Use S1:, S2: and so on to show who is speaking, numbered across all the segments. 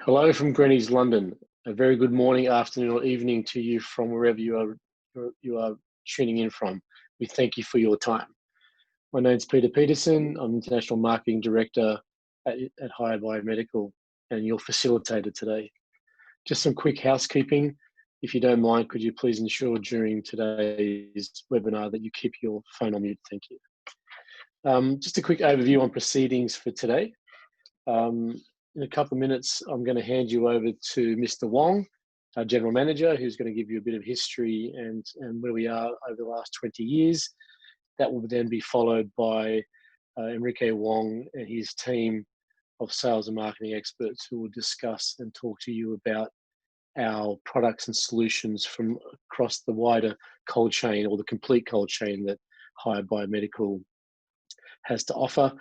S1: Hello from Greenwich, London. A very good morning, afternoon, or evening to you from wherever you are tuning in from. We thank you for your time. My name's Peter Peterson. I'm International Marketing Director at Higher Biomedical and your facilitator today. Just some quick housekeeping. If you don't mind, could you please ensure during today's webinar that you keep your phone on mute? Thank you. Just a quick overview on proceedings for today. In a couple of minutes, I'm going to hand you over to Mr. Wong, our General Manager, who's going to give you a bit of history and where we are over the last 20 years. That will then be followed by Enrique Wong and his team of sales and marketing experts who will discuss and talk to you about our products and solutions from across the wider cold chain, or the complete cold chain that Higher Biomedical has to offer.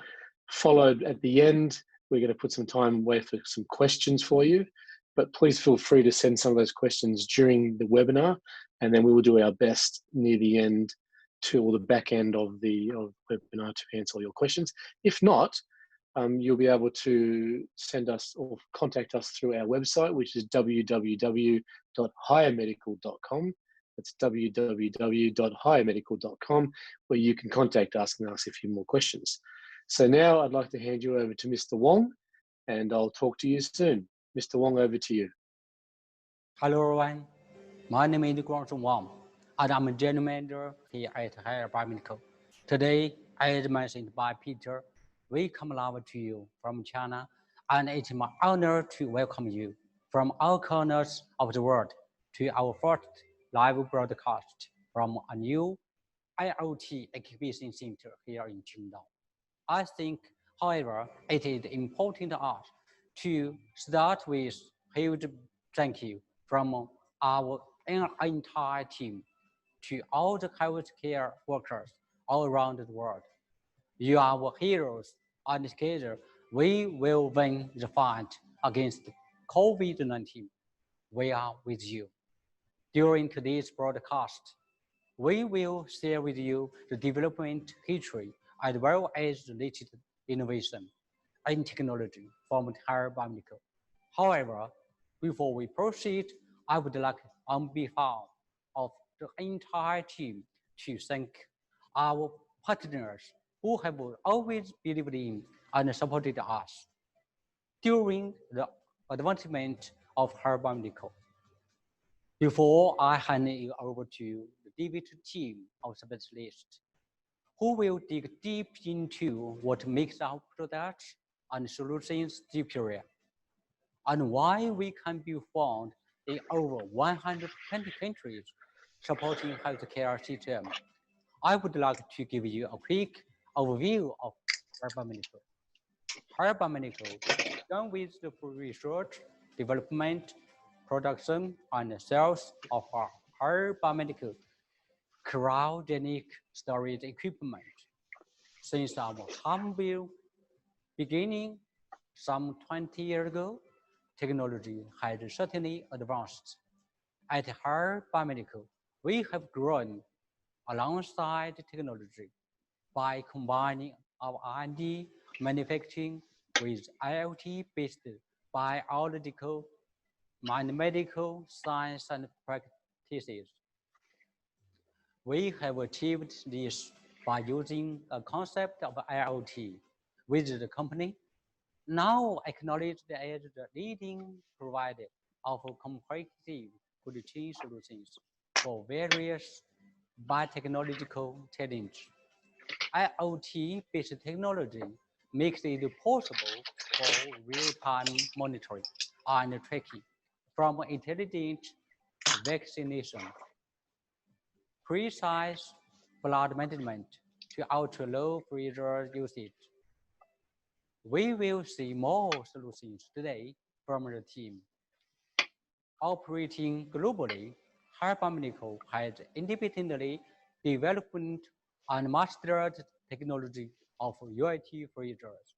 S1: Followed at the end, we're going to put some time away for some questions for you, but please feel free to send some of those questions during the webinar, and then we will do our best near the end or the back end of the webinar to answer all your questions. If not, you'll be able to send us or contact us through our website, which is www.highermedical.com. That's www.highermedical.com, where you can contact us and ask a few more questions. So now I'd like to hand you over to Mr. Wong, and I'll talk to you soon. Mr. Wong, over to you.
S2: Hello everyone, my name is Wong, and I'm a General Manager here at Higher Biomedical. Today, as mentioned by Peter, we come live to you from China, and it's my honor to welcome you from all corners of the world to our first live broadcast from a new IoT Exhibition Center here in Qingdao. I think, however, it is important to us to start with a huge thank you from our entire team to all the healthcare workers all around the world. You are our heroes, and together we will win the fight against COVID-19. We are with you. During today's broadcast, we will share with you the development history as well as the latest innovation and technology from Higher Biomedical. However, before we proceed, I would like, on behalf of the entire team, to thank our partners who have always believed in and supported us during the advancement of Higher Biomedical. Before I hand it over to the digital team of specialists, who will dig deep into what makes our products and solutions superior, and why we can be found in over 120 countries supporting healthcare system. I would like to give you a quick overview of Higher Biomedical. Higher Biomedical began with the research, development, production, and sales of our Higher Biomedical cryogenic storage equipment. Since our humble beginning some 20 years ago, technology has certainly advanced. At Higher Biomedical, we have grown alongside technology by combining our R&D manufacturing with IoT-based biological and medical science and practices. We have achieved this by using a concept of IoT, which the company now acknowledged as the leading provider of comprehensive cold chain solutions for various biotechnological challenges. IoT-based technology makes it possible for real-time monitoring and tracking, from intelligent vaccination, precise blood management, to ultra-low pressure usage. We will see more solutions today from the team. Operating globally, Higher Biomedical has independently developed and mastered technology of UIT freezers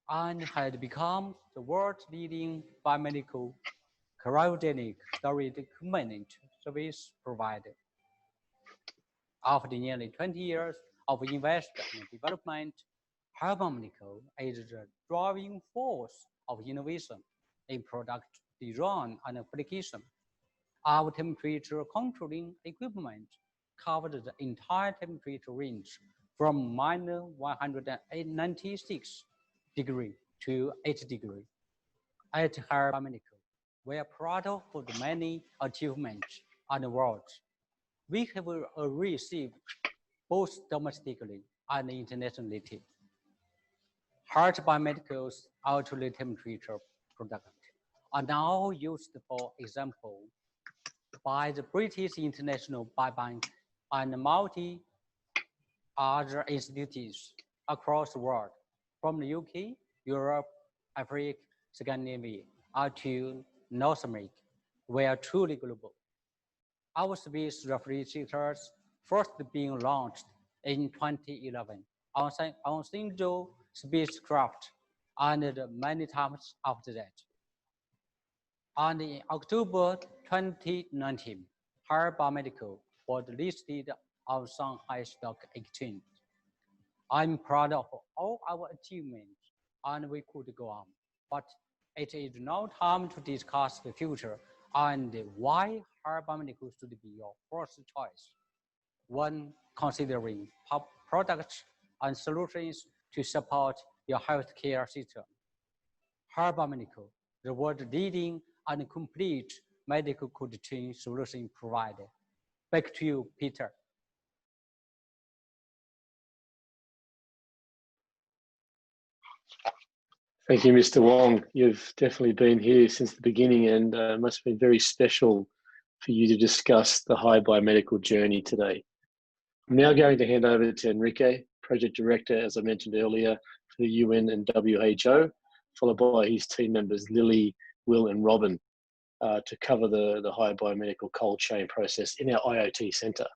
S2: and has become the world's leading biomedical cryogenic storage equipment service provider. After nearly 20 years of investment and development, Higher Biomedical is the driving force of innovation in product design and application. Our temperature controlling equipment covered the entire temperature range from minus 196 degrees to 8 degrees. At Higher Biomedical, we are proud of the many achievements and awards we have received both domestically and internationally. Higher Biomedical's ultra-low temperature products are now used, for example, by the British International Biobank and multi other institutes across the world, from the UK, Europe, Africa, Scandinavia, to North America. We are truly global. Our space refrigerators first being launched in 2011 on single spacecraft and many times after that. And in October 2019, Higher Biomedical was listed on Shanghai Stock Exchange. I'm proud of all our achievements, and we could go on, but it is now time to discuss the future and why Higher Biomedical should be your first choice when considering products and solutions to support your healthcare system. Higher Biomedical, the world's leading and complete medical cold chain solution provider. Back to you, Peter.
S1: Thank you, Mr. Wong. You've definitely been here since the beginning, and must have been very special for you to discuss the Higher Biomedical journey today. I'm now going to hand over to Enrique, Project Director, as I mentioned earlier, for the UN and WHO, followed by his team members, Lily, Will, and Robin, to cover the Higher Biomedical cold chain process in our IoT Centre.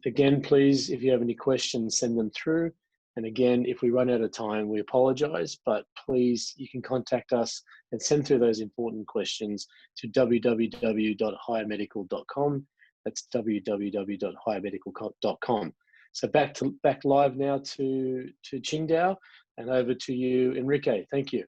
S1: Again, please, if you have any questions, send them through. And again, if we run out of time, we apologise, but please, you can contact us and send through those important questions to www.highermedical.com. That's www.highermedical.com. So back live now to Qingdao, and over to you, Enrique. Thank you.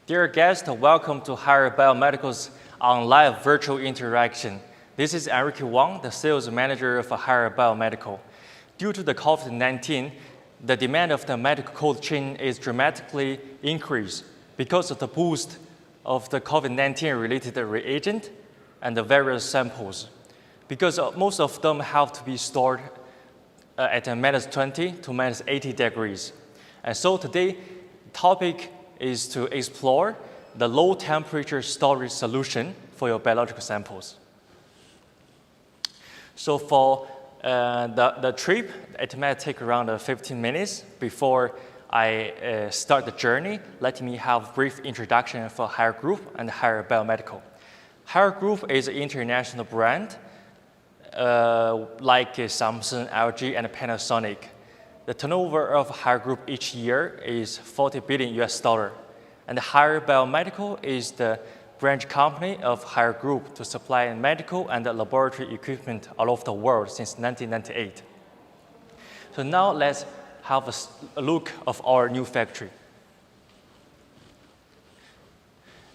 S3: Dear guests, welcome to Higher Biomedical's live virtual interaction. This is Enrique Wang, the sales manager for Higher Biomedical. Due to the COVID-19, the demand of the medical cold chain is dramatically increased because of the boost of the COVID-19 related reagent and the various samples. Because most of them have to be stored at minus 20 to minus 80 degrees. And so today, topic is to explore the low temperature storage solution for your biological samples. So for the trip, it might take around 15 minutes before I start the journey. Let me have a brief introduction for Higher Group and Higher Biomedical. Higher Group is an international brand like Samsung, LG, and Panasonic. The turnover of Higher Group each year is $40 billion US. And Higher Biomedical is the branch company of Higher Group to supply medical and laboratory equipment all over the world since 1998. So now let's have a look of our new factory.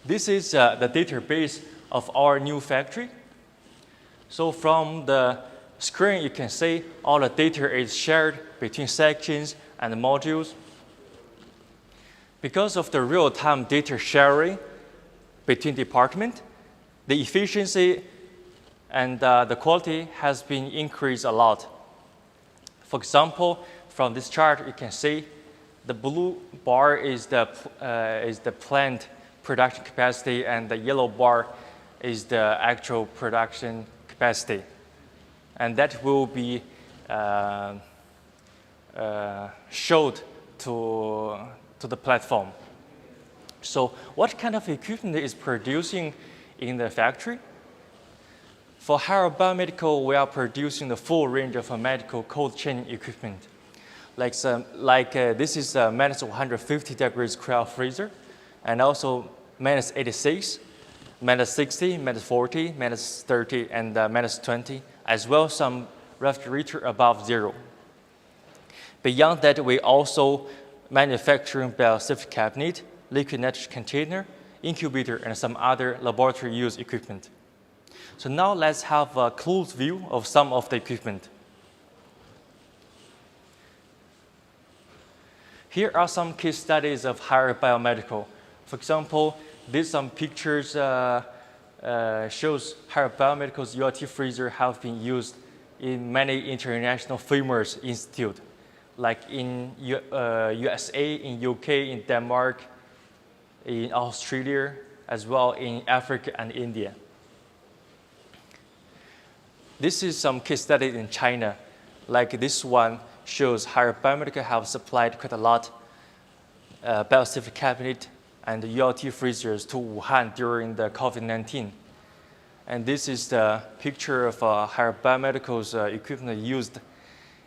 S3: This is the database of our new factory. So from the screen, you can see all the data is shared between sections and modules. Because of the real-time data sharing between departments, the efficiency and the quality has been increased a lot. For example, from this chart, you can see the blue bar is the plant production capacity, and the yellow bar is the actual production capacity. And that will be showed to the platform. So what kind of equipment is producing in the factory? For Higher Biomedical, we are producing the full range of medical cold chain equipment. This is a minus 150 degrees cryo freezer, and also minus 86, minus 60, minus 40, minus 30, and minus 20, as well as some refrigerator above zero. Beyond that, we also manufacturing biosafety cabinet liquid nitrogen container, incubator, and some other laboratory use equipment. So now let's have a close view of some of the equipment. Here are some case studies of Haier Biomedical. For example, these some pictures shows Haier Biomedical's ULT freezer have been used in many international famous institutes, like in USA, in UK, in Denmark, in Australia, as well in Africa and India. This is some case studies in China. Like this one shows Haier Biomedical have supplied quite a lot biosafety cabinet and ULT freezers to Wuhan during the COVID-19. And this is the picture of Haier Biomedical's equipment used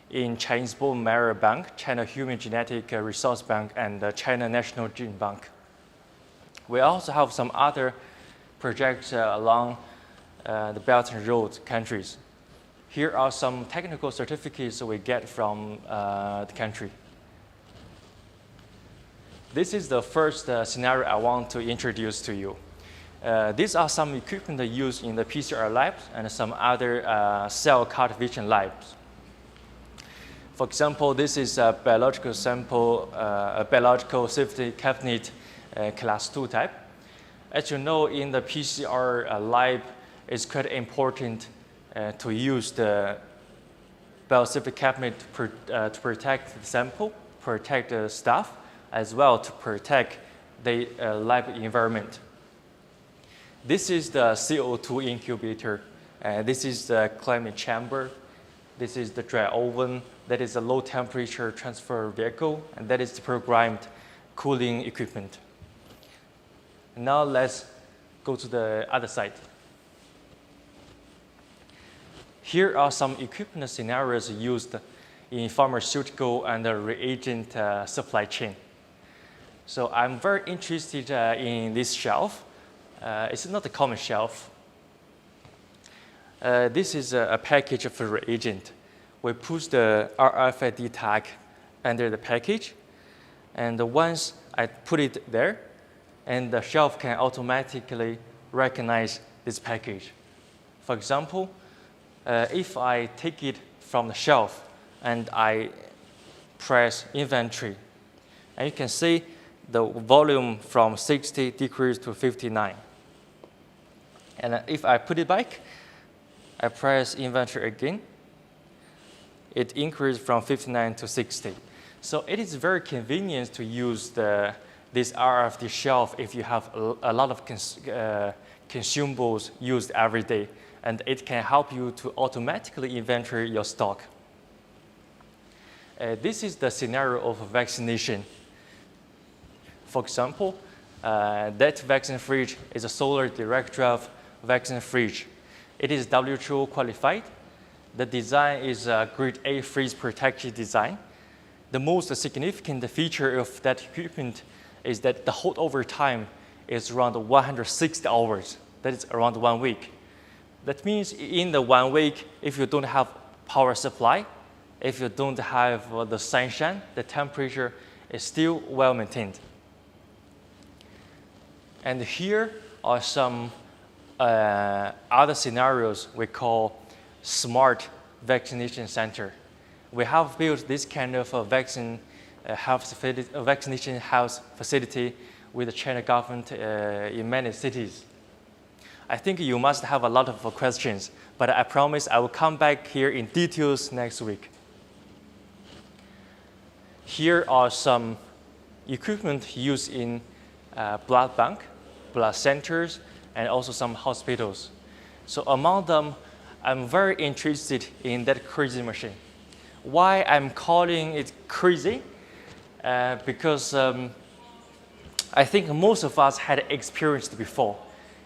S3: in Chinese Bone Marrow Bank, China Human Genetic Resource Bank, and the China National Gene Bank. We also have some other projects along the Belt and Road countries. Here are some technical certificates we get from the country. This is the first scenario I want to introduce to you. These are some equipment used in the PCR labs and some other cell cultivation labs. For example, this is a biological sample, a biological safety cabinet class 2 type. As you know, in the PCR lab, it's quite important to use the biosafety cabinet to protect the sample, protect the staff, as well to protect the lab environment. This is the CO2 incubator. This is the climate chamber. This is the dry oven. That is a low temperature transfer vehicle, and that is the programmed cooling equipment. Now let's go to the other side. Here are some equipment scenarios used in pharmaceutical and reagent supply chain. So I'm very interested in this shelf. It's not a common shelf. This is a package of a reagent. We push the RFID tag under the package, and once I put it there, and the shelf can automatically recognize this package. For example, if I take it from the shelf and I press inventory, and you can see the volume from 60 decreased to 59. And if I put it back, I press inventory again, it increased from 59 to 60. So it is very convenient to use this RFID shelf if you have a lot of consumables used every day, and it can help you to automatically inventory your stock. This is the scenario of vaccination. For example, that vaccine fridge is a solar direct draft vaccine fridge. It is WHO qualified. The design is a grade A freeze protected design. The most significant feature of that equipment is that the holdover time is around 160 hours. That is around 1 week. That means in the 1 week, if you don't have power supply, if you don't have the sunshine, the temperature is still well maintained. And here are some other scenarios we call smart vaccination center. We have built this kind of vaccination house facility with the China government in many cities. I think you must have a lot of questions, but I promise I will come back here in details next week. Here are some equipment used in blood bank, blood centers, and also some hospitals. So among them, I'm very interested in that crazy machine. Why I'm calling it crazy? Because I think most of us had experienced before.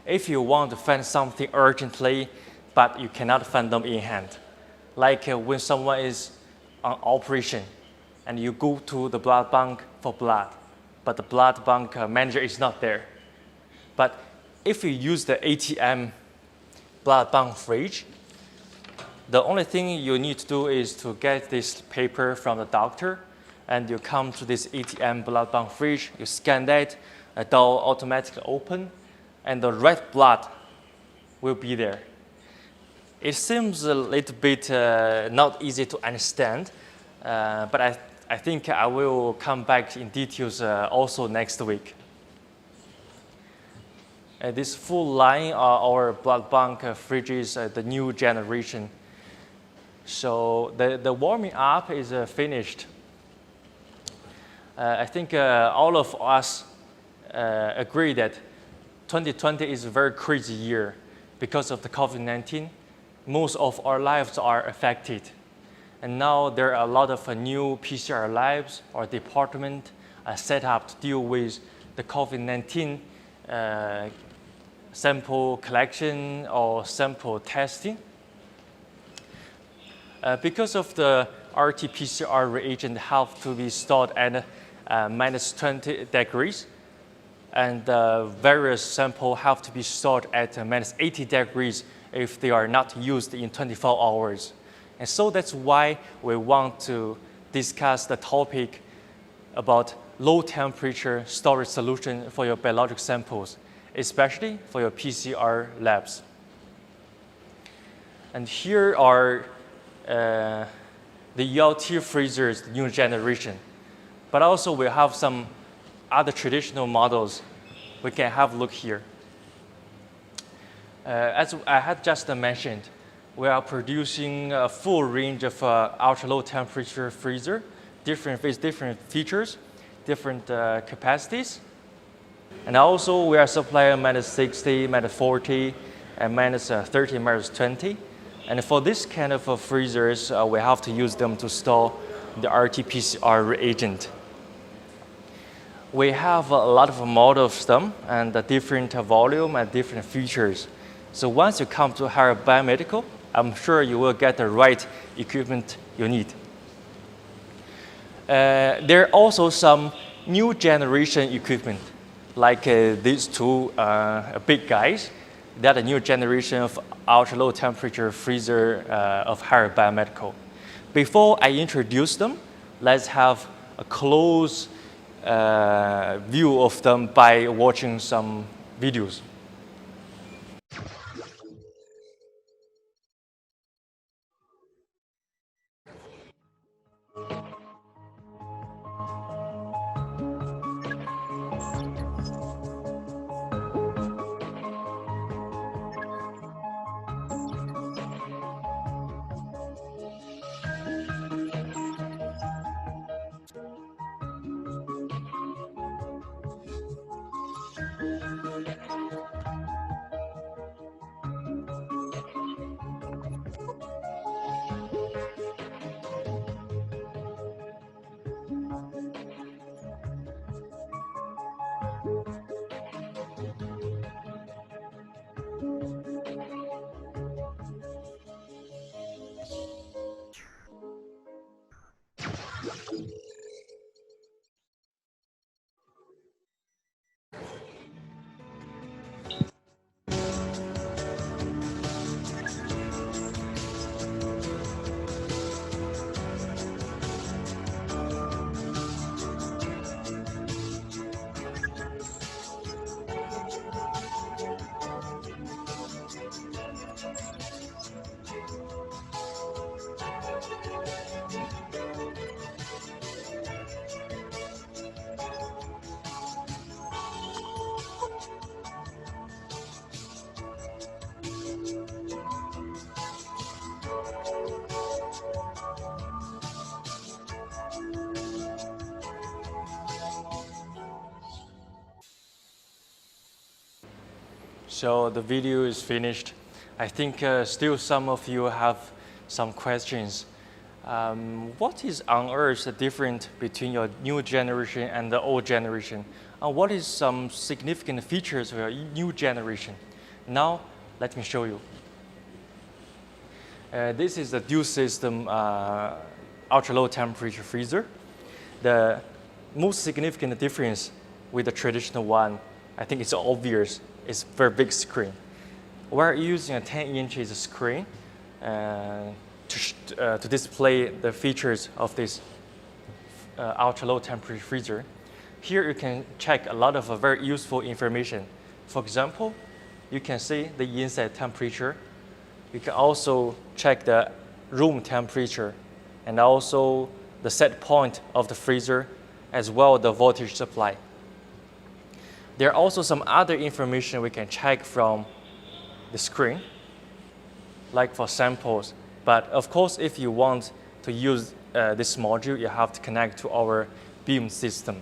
S3: If you want to find something urgently, but you cannot find them in hand. Like when someone is on operation and you go to the blood bank for blood, but the blood bank manager is not there. But if you use the ATM blood bank fridge, the only thing you need to do is to get this paper from the doctor, and you come to this ATM blood bank fridge, you scan that, door automatically open, and the red blood will be there. It seems a little bit not easy to understand, but I think I will come back in details also next week. This full line are our blood bank fridges, the new generation. So the warming up is finished. I think all of us agree that 2020 is a very crazy year because of the COVID-19. Most of our lives are affected. And now there are a lot of new PCR labs or department set up to deal with the COVID-19 sample collection or sample testing. Because of the RT-PCR reagent have to be stored at minus 20 degrees, and various samples have to be stored at minus 80 degrees if they are not used in 24 hours. And so that's why we want to discuss the topic about low temperature storage solution for your biologic samples, especially for your PCR labs. And here are the ELT freezers, the new generation. But also we have some other traditional models. We can have a look here. As I had just mentioned, we are producing a full range of ultra-low temperature freezer, with different features, different capacities. And also we are supplying minus 60, minus 40, and minus 30, minus 20. And for this kind of freezers, we have to use them to store the RT-PCR reagent. We have a lot of models of them and a different volume and different features. So once you come to Haier Biomedical, I'm sure you will get the right equipment you need. There are also some new generation equipment, like these two big guys. They're the new generation of ultra-low temperature freezer of Haier Biomedical. Before I introduce them, let's have a close view of them by watching some videos. So the video is finished. I think still some of you have some questions. What is on earth the difference between your new generation and the old generation? What is some significant features of your new generation? Now, let me show you. This is the dual system ultra-low temperature freezer. The most significant difference with the traditional one, I think it's obvious, is very big screen. We're using a 10 inches screen to display the features of this ultra-low temperature freezer. Here you can check a lot of very useful information. For example, you can see the inside temperature. You can also check the room temperature and also the set point of the freezer, as well as the voltage supply. There are also some other information we can check from the screen, like for samples. But of course, if you want to use this module, you have to connect to our beam system.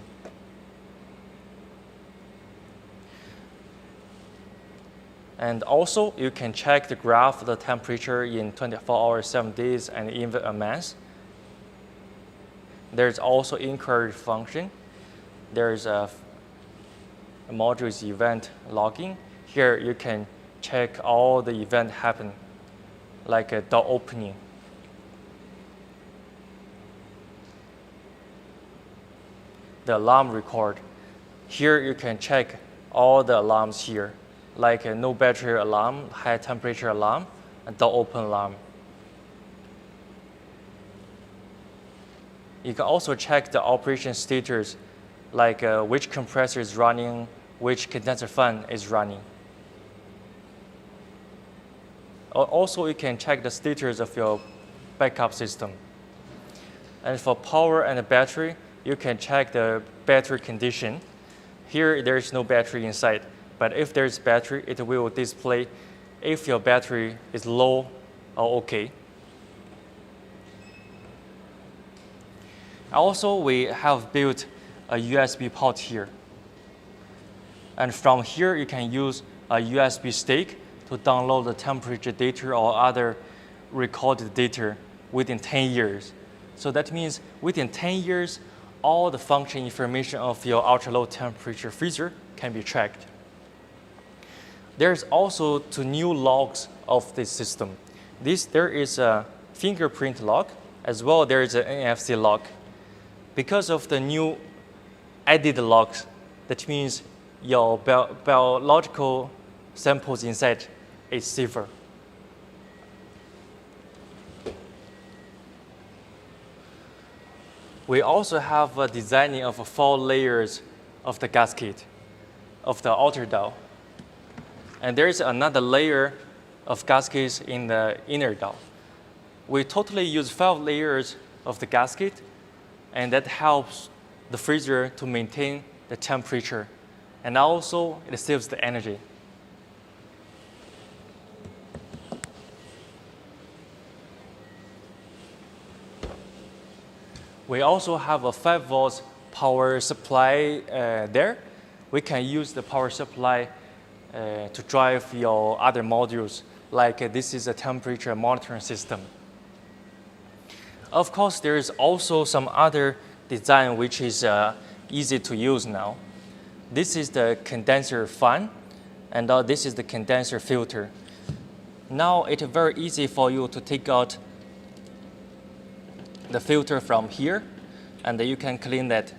S3: And also, you can check the graph of the temperature in 24 hours, 7 days, and even a month. There's also inquiry function. There's a module is event logging. Here you can check all the event happen, like a door opening. The alarm record. Here you can check all the alarms here, like a no battery alarm, high temperature alarm, and door open alarm. You can also check the operation status, like which compressor is running, which condenser fan is running. Also, you can check the status of your backup system. And for power and the battery, you can check the battery condition. Here, there is no battery inside, but if there is battery, it will display if your battery is low or okay. Also, we have built a USB port here. And from here, you can use a USB stick to download the temperature data or other recorded data within 10 years. So that means within 10 years, all the function information of your ultra-low temperature freezer can be tracked. There's also 2 new locks of this system. There is a fingerprint lock, as well there is an NFC lock. Because of the new added locks, that means your biological samples inside is safer. We also have a designing of 4 layers of the gasket of the outer dowel. And there is another layer of gaskets in the inner dowel. We totally use 5 layers of the gasket, and that helps the freezer to maintain the temperature. And also, it saves the energy. We also have a 5 volts power supply there. We can use the power supply to drive your other modules, like this is a temperature monitoring system. Of course, there is also some other design which is easy to use now. This is the condenser fan, and this is the condenser filter. Now it's very easy for you to take out the filter from here, and you can clean that.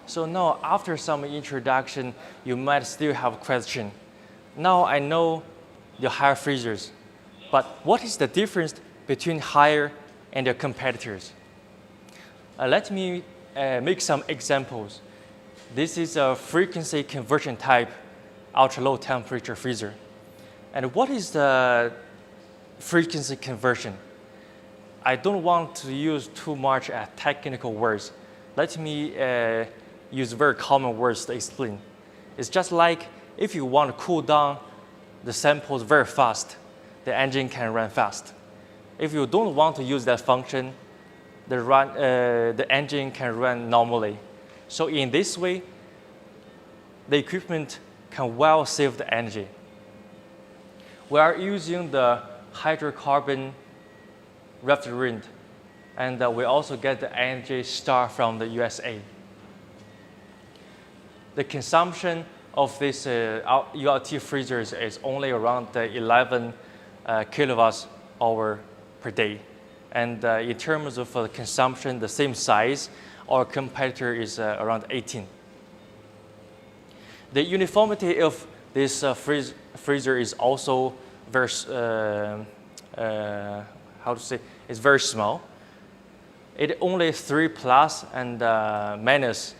S3: So now, after some introduction, you might still have a question. Now I know your higher freezers, but what is the difference between higher and your competitors? Let me make some examples. This is a frequency conversion type ultra-low temperature freezer. And what is the frequency conversion? I don't want to use too much technical words. Let me use very common words to explain. It's just like if you want to cool down the samples very fast, the engine can run fast. If you don't want to use that function, the engine can run normally. So in this way, the equipment can well save the energy. We are using the hydrocarbon refrigerant, and we also get the Energy Star from the USA. The consumption of this ULT freezers is only around 11 kilowatts hour per day. And in terms of consumption, the same size, our competitor is around 18. The uniformity of this freezer is also very, it's very small. It only 3 plus and minus.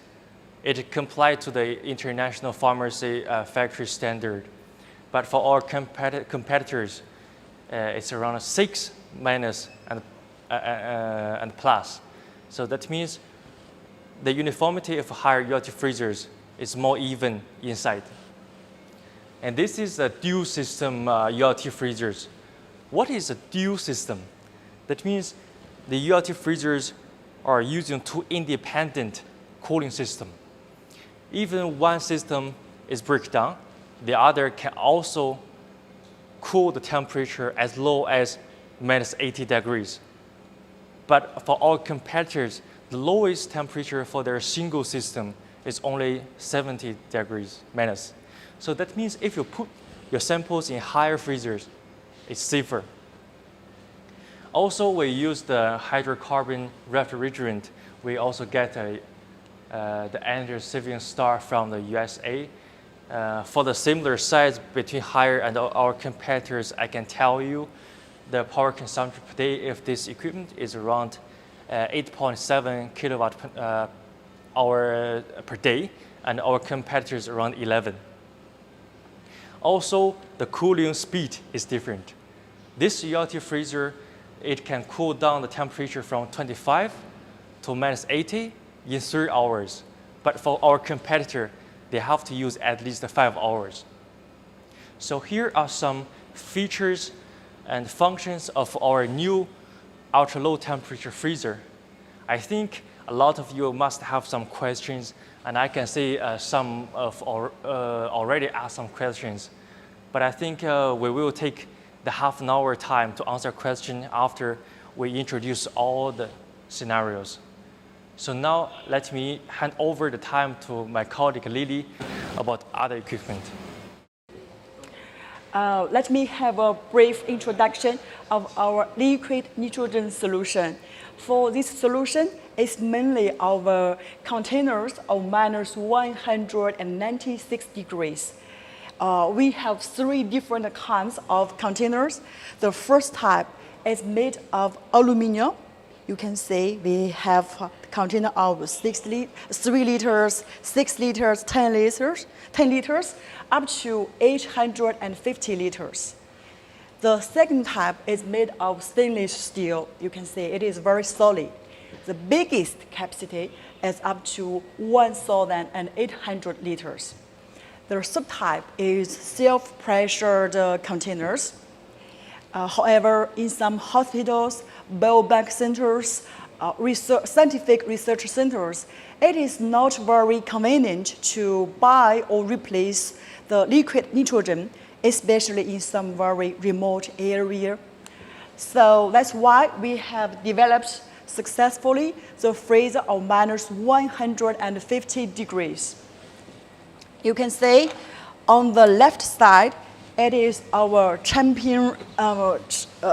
S3: It complies to the International Pharmacy Factory Standard. But for our competitors, it's around 6 minus and plus. So that means the uniformity of higher ULT freezers is more even inside. And this is a dual system ULT freezers. What is a dual system? That means the ULT freezers are using 2 independent cooling systems. Even one system is break down, the other can also cool the temperature as low as minus 80 degrees. But for our competitors, the lowest temperature for their single system is only 70 degrees minus. So that means if you put your samples in higher freezers, it's safer. Also, we use the hydrocarbon refrigerant. We also get the energy saving star from the USA. For the similar size between higher and our competitors, I can tell you the power consumption per day if this equipment is around 8.7 kilowatt hour per day, and our competitors around 11. Also, the cooling speed is different. This ULT freezer, it can cool down the temperature from 25 to minus 80 in 3 hours. But for our competitor, they have to use at least 5 hours. So here are some features and functions of our new ultra-low temperature freezer. I think a lot of you must have some questions, and I can see some of already asked some questions. But I think we will take the half an hour time to answer question after we introduce all the scenarios. So now let me hand over the time to my colleague Lily about other equipment.
S4: Let me have a brief introduction of our liquid nitrogen solution. For this solution, it's mainly our containers of minus 196 degrees. We have 3 different kinds of containers. The first type is made of aluminum. You can see we have a container of 3 liters, 6 liters, 10 liters, up to 850 liters. The second type is made of stainless steel. You can see it is very solid. The biggest capacity is up to 1,800 liters. The subtype is self-pressured containers. However, in some hospitals, biobank centers, scientific research centers, it is not very convenient to buy or replace the liquid nitrogen, especially in some very remote area. So that's why we have developed successfully the freezer of minus 150 degrees. You can see on the left side, it is our champion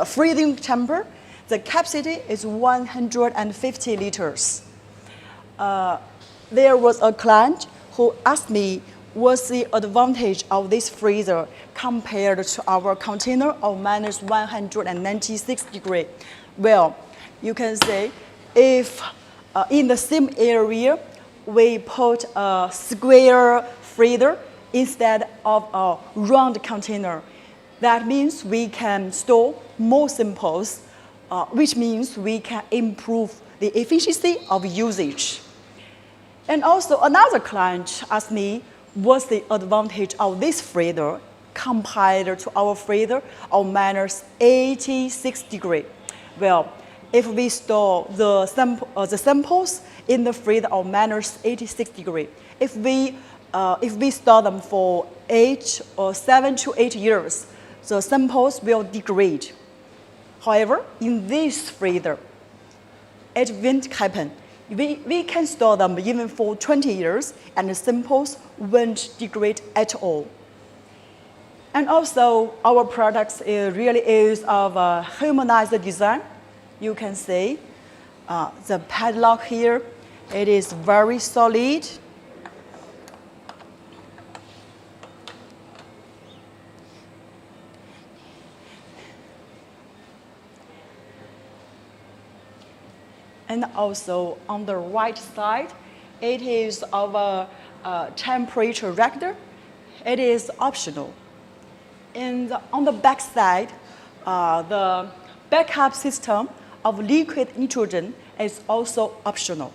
S4: freezing chamber. The capacity is 150 liters. There was a client who asked me what's the advantage of this freezer compared to our container of minus 196 degrees. Well, you can see if in the same area we put a square freezer instead of a round container. That means we can store more samples, which means we can improve the efficiency of usage. And also another client asked me, what's the advantage of this freezer compared to our freezer of minus 86 degrees? Well, if we store the samples in the freezer of minus 86 degrees, if we store them for 7 to 8 years, the samples will degrade. However, in this freezer, it won't happen. We can store them even for 20 years, and the samples won't degrade at all. And also, our products really is of a humanized design. you can see the padlock here. It is very solid. And also on the right side, it is our temperature regulator. It is optional. And on the back side, the backup system of liquid nitrogen is also optional.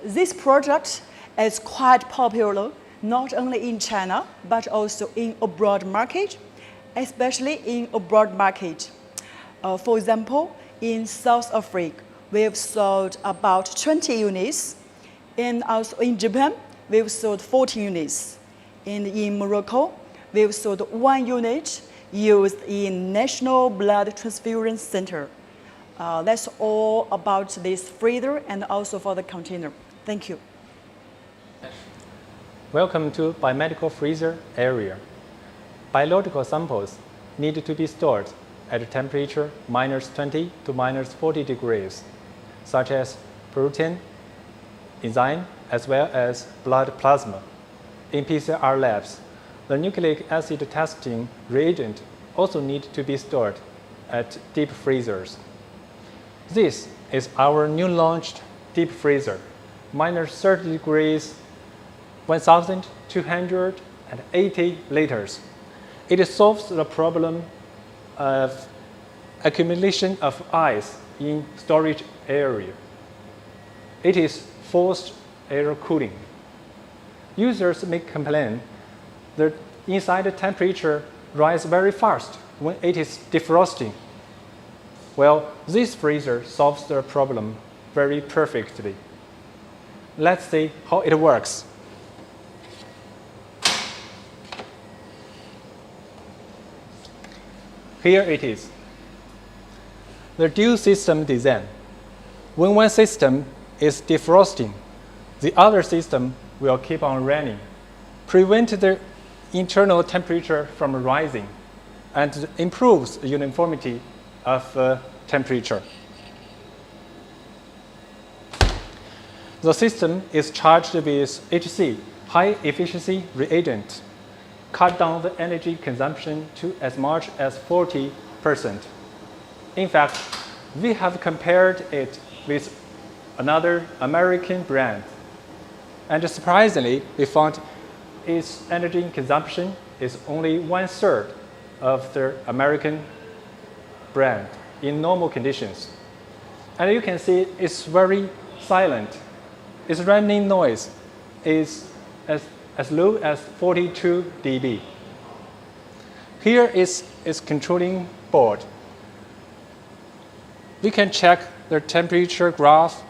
S4: This product is quite popular, not only in China, but also in abroad market, especially in abroad market. For example, in South Africa, we've sold about 20 units. And also in Japan, we've sold 14 units. And in Morocco, we've sold 1 unit used in National Blood Transfusion Center. That's all about this freezer and also for the container. Thank you.
S5: Welcome to biomedical freezer area. Biological samples need to be stored at a temperature -20 to -40 degrees, such as protein, enzyme, as well as blood plasma. In PCR labs, the nucleic acid testing reagent also need to be stored at deep freezers. This is our new launched deep freezer, -30 degrees, 1,280 liters. It solves the problem of accumulation of ice in storage area. It is forced air cooling. Users may complain that inside temperature rises very fast when it is defrosting. Well, this freezer solves the problem very perfectly. Let's see how it works. Here it is. The dual system design. When one system is defrosting, the other system will keep on running, prevent the internal temperature from rising, and improves the uniformity of temperature. The system is charged with HC, high efficiency reagent, cut down the energy consumption to as much as 40%. In fact, we have compared it with another American brand. And surprisingly, we found its energy consumption is only 1/3 of the American brand in normal conditions. And you can see it's very silent. Its running noise is as low as 42 dB. Here is its controlling board. We can check the temperature graph.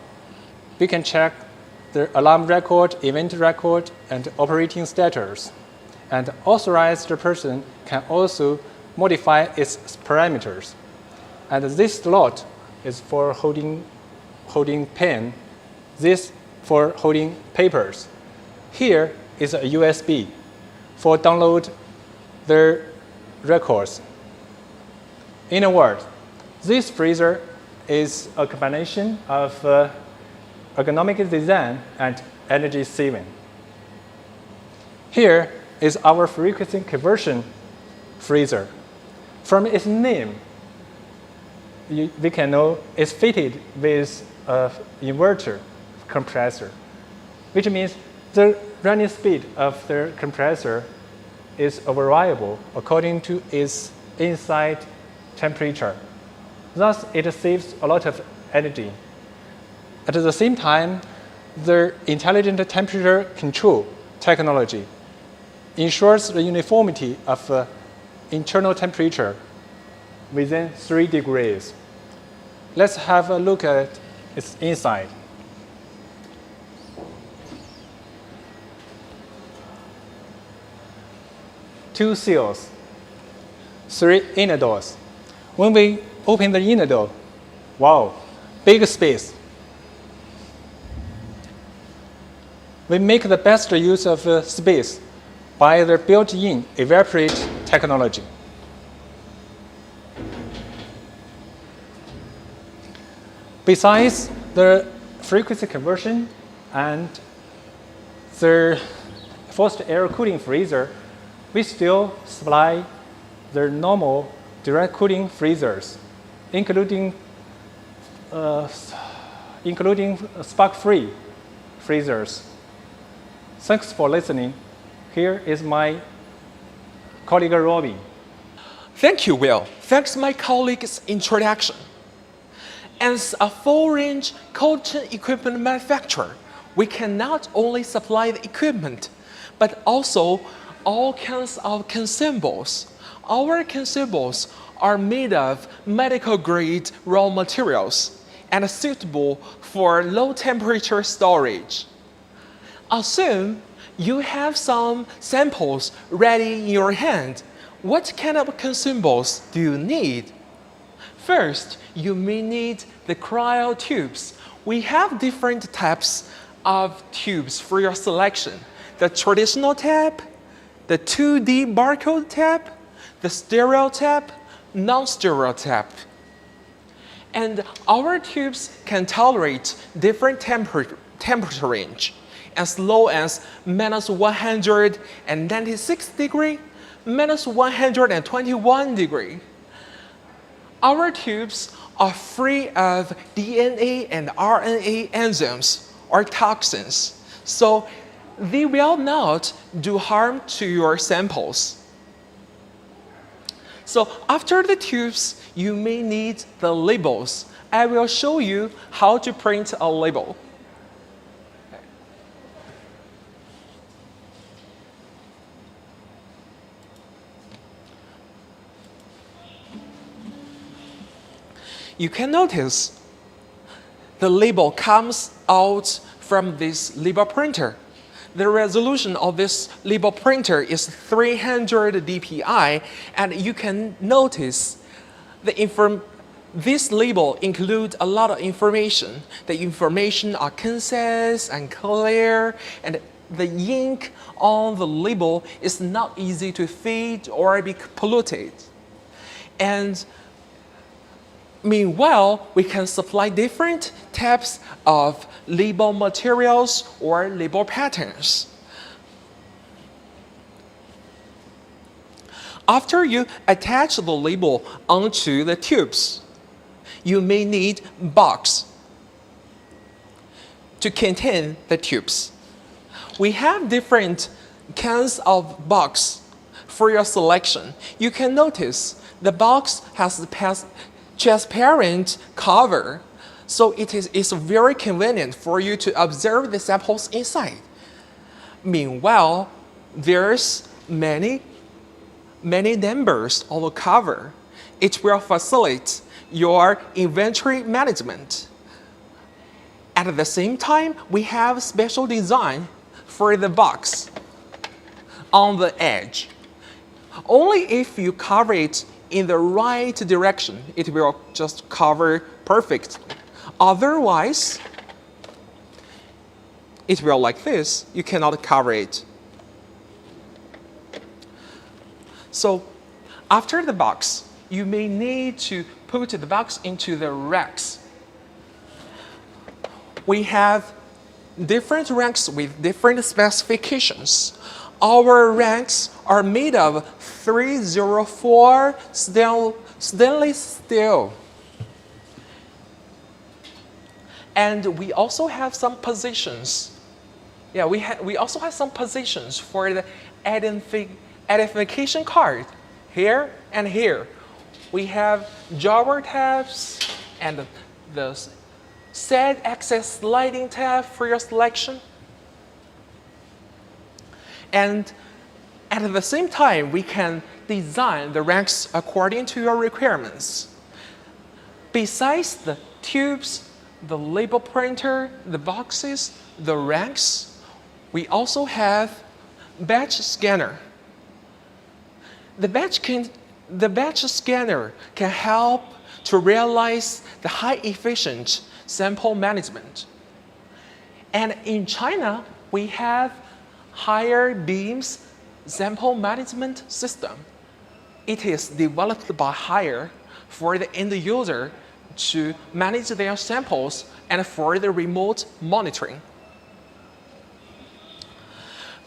S5: We can check the alarm record, event record, and operating status. And authorized person can also modify its parameters. And this slot is for holding pen. This for holding papers. Here is a USB for download the records. In a word, this freezer is a combination of ergonomic design and energy saving. Here is our frequency conversion freezer. From its name, we can know it's fitted with an inverter compressor, which means the running speed of the compressor is variable according to its inside temperature. Thus, it saves a lot of energy. At the same time, the intelligent temperature control technology ensures the uniformity of internal temperature within 3 degrees. Let's have a look at its inside. Two seals, 3 inner doors. When we open the inner door, wow, big space. We make the best use of space by the built-in evaporate technology. Besides the frequency conversion and the forced air cooling freezer, we still supply the normal direct cooling freezers, including spark-free freezers. Thanks for listening. Here is my colleague Robin.
S6: Thank you, Will. Thanks to my colleague's introduction. As a full-range cotton equipment manufacturer, we can not only supply the equipment, but also all kinds of consumables. Our consumables are made of medical-grade raw materials and suitable for low-temperature storage. Assume you have some samples ready in your hand. What kind of consumables do you need? First, you may need the cryo tubes. We have different types of tubes for your selection. The traditional type, the 2D barcode type, the stereo type, non-stereo type. And our tubes can tolerate different temperature range, as low as -196 degree, -121 degree. Our tubes are free of DNA and RNA enzymes or toxins, so they will not do harm to your samples. So after the tubes, you may need the labels. I will show you how to print a label. You can notice the label comes out from this label printer. The resolution of this label printer is 300 dpi, and you can notice this label includes a lot of information. The information are concise and clear, and the ink on the label is not easy to fade or be polluted. And meanwhile, we can supply different types of label materials or label patterns. After you attach the label onto the tubes, you may need a box to contain the tubes. We have different kinds of box for your selection. You can notice the box has the transparent cover, so it's very convenient for you to observe the samples inside. Meanwhile, there's many numbers on the cover. It will facilitate your inventory management. At the same time, we have special design for the box on the edge. Only if you cover it in the right direction, it will just cover perfectly. Otherwise, it will like this. You cannot cover it. So after the box, you may need to put the box into the racks. We have different racks with different specifications. Our racks are made of 304 stainless steel. And we also have some positions. Yeah, we also have some positions for the identification card here and here. We have drawer tabs and the Z-axis sliding tab for your selection. And at the same time, we can design the racks according to your requirements. Besides the tubes, the label printer, the boxes, the racks, we also have batch scanner. The batch scanner can help to realize the high-efficient sample management. And in China, we have higher beams sample management system. It is developed by Haier for the end user to manage their samples and further remote monitoring.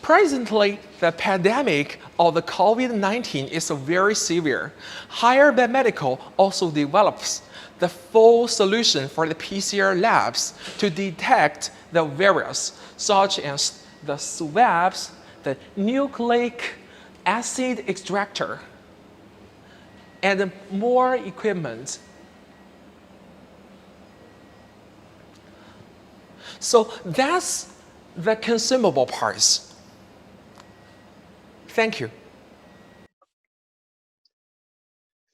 S6: Presently, the pandemic of the COVID-19 is very severe. Higher Biomedical also develops the full solution for the PCR labs to detect the virus, such as the swabs, the nucleic acid extractor, and more equipment. So that's the consumable parts. Thank you.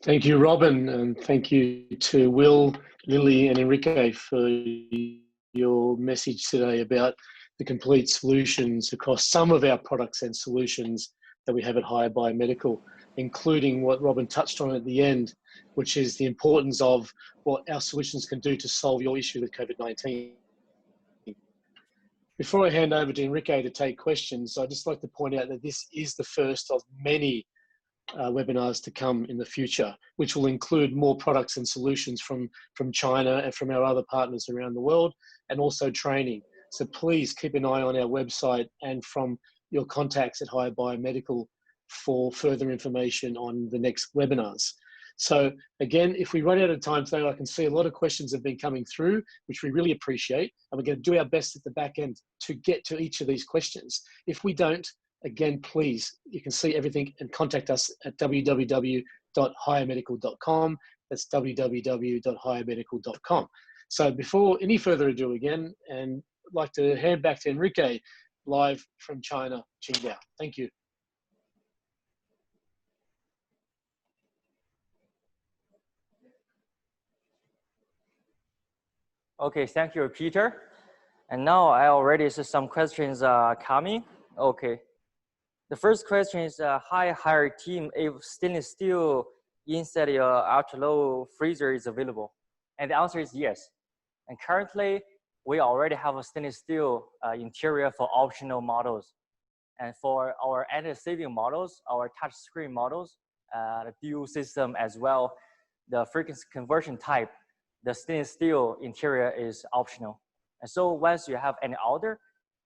S1: Thank you, Robin, and thank you to Will, Lily, and Enrique for your message today about the complete solutions across some of our products and solutions that we have at Higher Biomedical, including what Robin touched on at the end, which is the importance of what our solutions can do to solve your issue with COVID-19. Before I hand over to Enrique to take questions, I'd just like to point out that this is the first of many webinars to come in the future, which will include more products and solutions from China and from our other partners around the world, and also training. So please keep an eye on our website and from your contacts at Higher Biomedical for further information on the next webinars. So again, if we run out of time today, I can see a lot of questions have been coming through, which we really appreciate. And we're going to do our best at the back end to get to each of these questions. If we don't, again, please, you can see everything and contact us at www.highermedical.com. That's www.highermedical.com. So before any further ado again, and I'd like to hand back to Enrique, live from China, Qingdao. Thank you.
S3: Okay, thank you, Peter. And now I already see some questions coming. Okay. The first question is, hi, Higher team, if stainless steel inside your ultra-low freezer is available? And the answer is yes. And currently, we already have a stainless steel interior for optional models. And for our energy-saving models, our touchscreen models, the dual system as well, the frequency conversion type, the stainless steel interior is optional. And so once you have any order,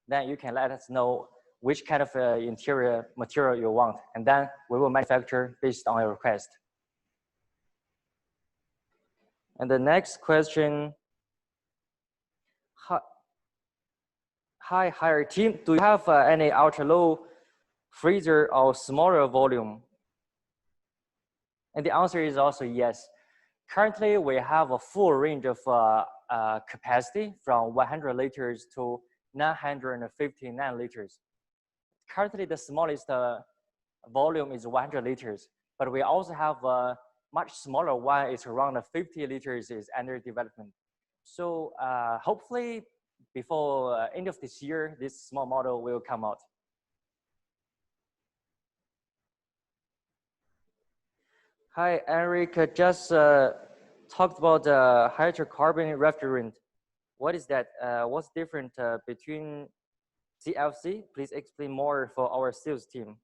S3: then you can let us know which kind of interior material you want, and then we will manufacture based on your request. And the next question, hi, Higher team, do you have any ultra-low freezer or smaller volume? And the answer is also yes. Currently, we have a full range of capacity from 100 liters to 959 liters. Currently, the smallest volume is 100 liters, but we also have a much smaller one. It's around 50 liters is under development. So hopefully, before end of this year, this small model will come out. Hi, Eric. Just talked about hydrocarbon refrigerant. What is that? What's different between CFC? Please explain more for our sales team.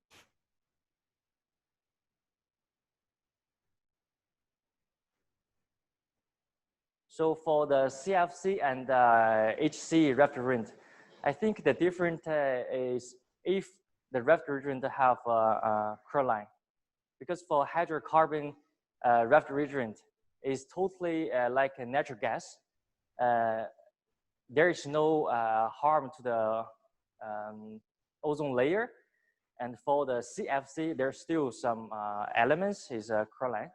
S3: So for the CFC and HC refrigerant, I think the difference is if the refrigerant have crinoline. Because for hydrocarbon refrigerant is totally like a natural gas. There is no harm to the ozone layer. And for the CFC, there's still some elements is crinoline.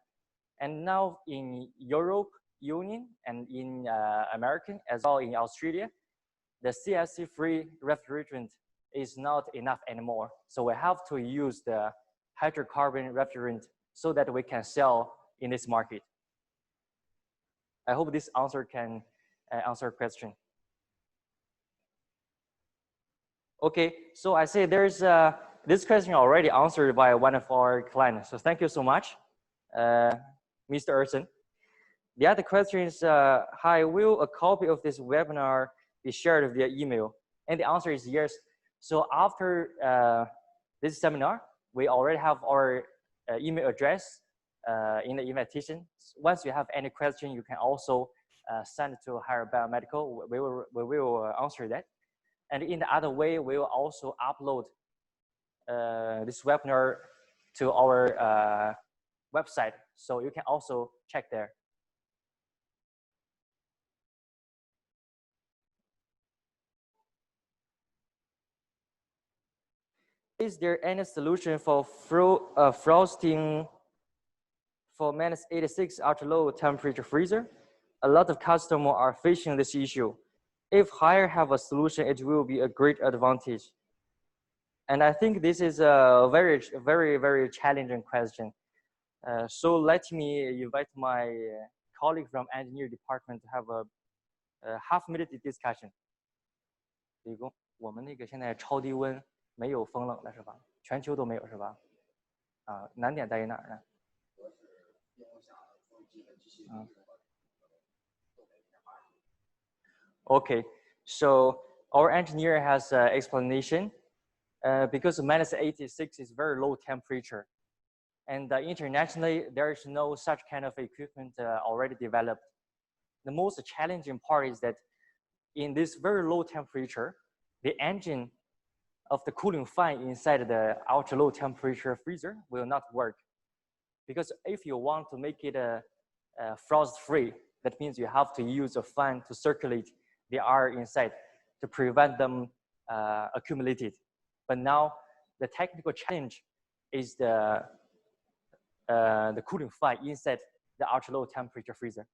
S3: And now in Europe Union and in American as well in Australia, the CFC-free refrigerant is not enough anymore. So we have to use the hydrocarbon refrigerant so that we can sell in this market. I hope this answer can answer your question. Okay, so I say there's this question already answered by one of our clients. So thank you so much, Mr. Urson. The other question is, hi, will a copy of this webinar be shared via email? And the answer is yes. So after this seminar, we already have our email address in the invitation. Once you have any question, you can also send it to Higher Biomedical. We will answer that. And in the other way, we will also upload this webinar to our website. So you can also check there. Is there any solution for frosting for -86 ultra low temperature freezer? A lot of customers are facing this issue. If Haier have a solution, it will be a great advantage. And I think this is a very challenging question. So let me invite my colleague from engineer department to have a half-minute discussion. 我们那个现在超低温没有风冷了是吧？全球都没有是吧？啊，难点在于哪儿呢？ Okay, so our engineer has an explanation. Because -86 is very low temperature, and internationally there is no such kind of equipment already developed. The most challenging part is that in this very low temperature, the engine of the cooling fan inside the ultra low temperature freezer will not work. Because if you want to make it frost free, that means you have to use a fan to circulate the air inside to prevent them accumulated. But now the technical challenge is the cooling fan inside the ultra low temperature freezer.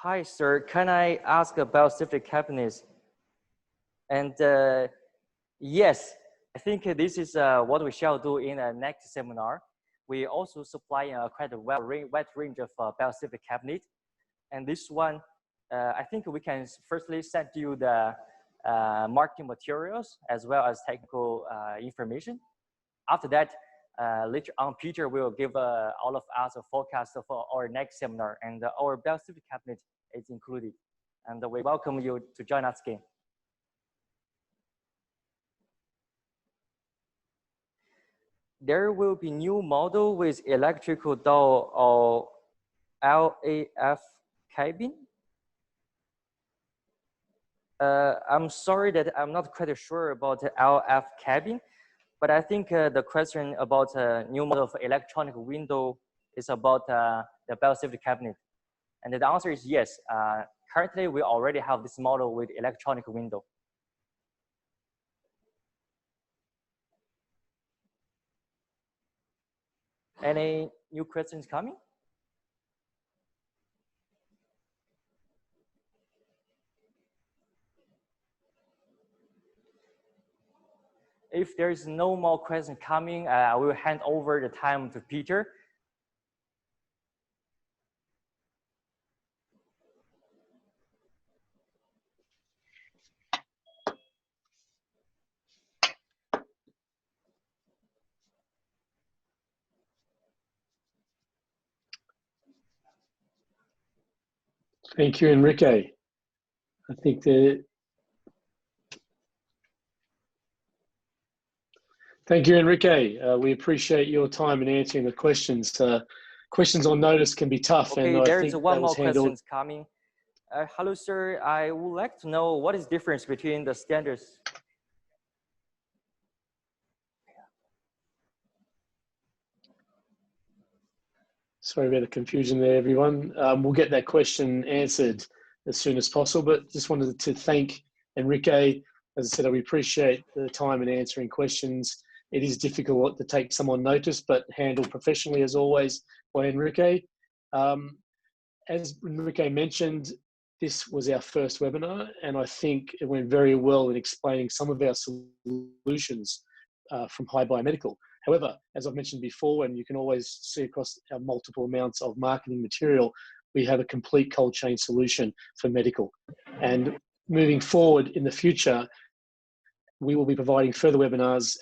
S3: Hi, sir. Can I ask about safety cabinets? And yes, I think this is what we shall do in the next seminar. We also supply quite a wide range of biosafety cabinet. And this one, I think we can firstly send you the marketing materials as well as technical information. After that, later on, Peter will give all of us a forecast for our next seminar, and our biosafety cabinet is included. And we welcome you to join us again. There will be new model with electrical door or LAF cabin. I'm sorry that I'm not quite sure about the LF cabin, but I think the question about new model of electronic window is about the biosafety cabinet. And the answer is yes. Currently, we already have this model with electronic window. Any new questions coming? If there is no more question coming, I will hand over the time to Peter.
S1: Thank you, Enrique. I think Thank you, Enrique. We appreciate your time in answering the questions. Questions on notice can be tough.
S3: Okay,
S1: and
S3: there's one more question coming. Hello, sir. I would like to know what is the difference between the standards.
S1: Sorry about the confusion there, everyone. We'll get that question answered as soon as possible, but just wanted to thank Enrique. As I said, we appreciate the time in answering questions. It is difficult to take someone notice, but handled professionally as always by Enrique. As Enrique mentioned, this was our first webinar, and I think it went very well in explaining some of our solutions from High Biomedical. However, as I've mentioned before, and you can always see across our multiple amounts of marketing material, we have a complete cold chain solution for medical. And moving forward in the future, we will be providing further webinars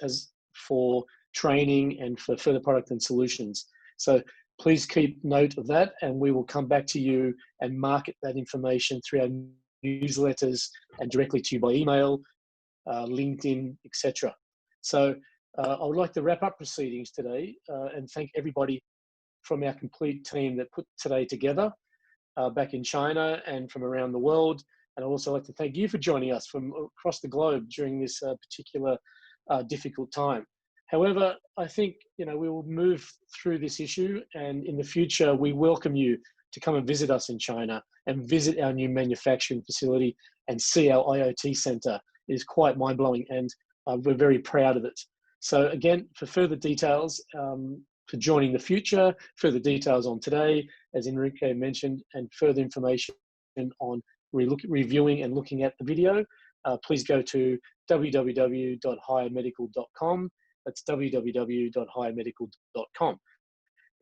S1: for training and for further product and solutions. So please keep note of that, and we will come back to you and market that information through our newsletters and directly to you by email LinkedIn, etc. So I would like to wrap up proceedings today and thank everybody from our complete team that put today together back in China and from around the world. And I'd also like to thank you for joining us from across the globe during this particular difficult time. However, I think we will move through this issue, and in the future, we welcome you to come and visit us in China and visit our new manufacturing facility and see our IoT center. It is quite mind-blowing, and we're very proud of it. So again, for further details, for joining the future, further details on today, as Enrique mentioned, and further information on reviewing and looking at the video, please go to www.hiremedical.com. That's www.hiremedical.com.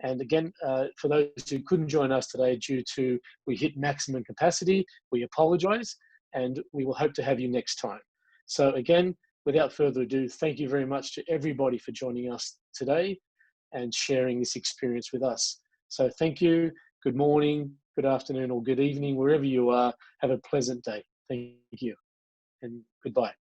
S1: And again, for those who couldn't join us today due to we hit maximum capacity, we apologize, and we will hope to have you next time. So again, without further ado, thank you very much to everybody for joining us today and sharing this experience with us. So thank you, good morning, good afternoon, or good evening, wherever you are. Have a pleasant day. Thank you, and goodbye.